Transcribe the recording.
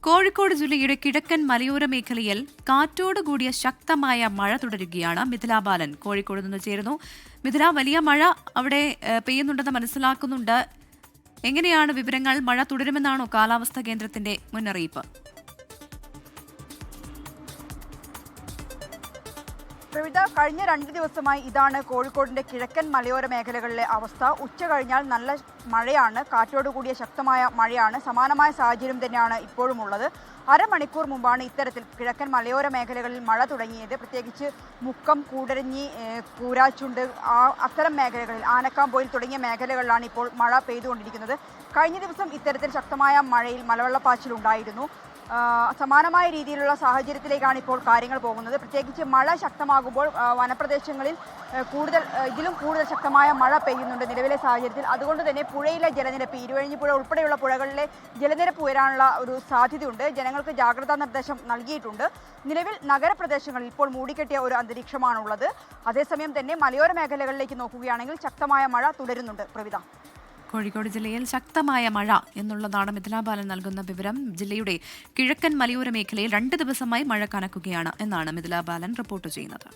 കോഴിക്കോട് ജില്ലയുടെ കിഴക്കൻ മലയോര മേഖലയിൽ കാറ്റോടുകൂടിയ ശക്തമായ മഴ തുടരുകയാണ്. മിഥില ബാലൻ കോഴിക്കോട് നിന്ന് ചേരുന്നു. മിഥില, വലിയ മഴ അവിടെ പെയ്യുന്നുണ്ടെന്ന് മനസ്സിലാക്കുന്നുണ്ട്. എങ്ങനെയാണ് വിവരങ്ങൾ? മഴ തുടരുമെന്നാണോ കാലാവസ്ഥാ കേന്ദ്രത്തിന്റെ മുന്നറിയിപ്പ്? പ്രവിത, കഴിഞ്ഞ 2 ദിവസമായി ഇതാണ് കോഴിക്കോടിന്റെ കിഴക്കൻ മലയോര മേഖലകളിലെ അവസ്ഥ. ഉച്ച കഴിഞ്ഞാൽ നല്ല മഴയാണ്, കാറ്റോടുകൂടിയ ശക്തമായ മഴയാണ്. സമാനമായ സാഹചര്യം തന്നെയാണ് ഇപ്പോഴും ഉള്ളത്. അരമണിക്കൂർ മുമ്പാണ് ഇത്തരത്തിൽ കിഴക്കൻ മലയോര മേഖലകളിൽ മഴ തുടങ്ങിയത്. പ്രത്യേകിച്ച് മുക്കം, കൂടരഞ്ഞി, കൂരാച്ചുണ്ട് അത്തരം മേഖലകളിൽ, ആനക്കാംപൊയിൽ തുടങ്ങിയ മേഖലകളിലാണ് ഇപ്പോൾ മഴ പെയ്തുകൊണ്ടിരിക്കുന്നത്. കഴിഞ്ഞ ദിവസം ഇത്തരത്തിൽ ശക്തമായ മഴയിൽ മലവെള്ളപ്പാച്ചിലുണ്ടായിരുന്നു. സമാനമായ രീതിയിലുള്ള സാഹചര്യത്തിലേക്കാണ് ഇപ്പോൾ കാര്യങ്ങൾ പോകുന്നത്. പ്രത്യേകിച്ച് മഴ ശക്തമാകുമ്പോൾ വനപ്രദേശങ്ങളിൽ ഇതിലും കൂടുതൽ ശക്തമായ മഴ പെയ്യുന്നുണ്ട് നിലവിലെ സാഹചര്യത്തിൽ. അതുകൊണ്ട് തന്നെ പുഴയിലെ ജലനിരപ്പ്, ഇരുവഴിഞ്ഞിപ്പുഴ ഉൾപ്പെടെയുള്ള പുഴകളിലെ ജലനിരപ്പ് ഉയരാനുള്ള ഒരു സാധ്യതയുണ്ട്. ജനങ്ങൾക്ക് ജാഗ്രതാ നിർദ്ദേശം നൽകിയിട്ടുണ്ട്. നിലവിൽ നഗരപ്രദേശങ്ങളിൽ ഇപ്പോൾ മൂടിക്കെട്ടിയ ഒരു അന്തരീക്ഷമാണുള്ളത്. അതേസമയം തന്നെ മലയോര മേഖലകളിലേക്ക് നോക്കുകയാണെങ്കിൽ ശക്തമായ മഴ തുടരുന്നുണ്ട്. പ്രവിത, കോഴിക്കോട് ജില്ലയിൽ ശക്തമായ മഴ എന്നുള്ളതാണ് മിഥില ബാലൻ നൽകുന്ന വിവരം. ജില്ലയുടെ കിഴക്കൻ മലയോര മേഖലയിൽ 2 ദിവസമായി മഴ കനക്കുകയാണ് എന്നാണ് മിഥില ബാലൻ റിപ്പോർട്ട് ചെയ്യുന്നത്.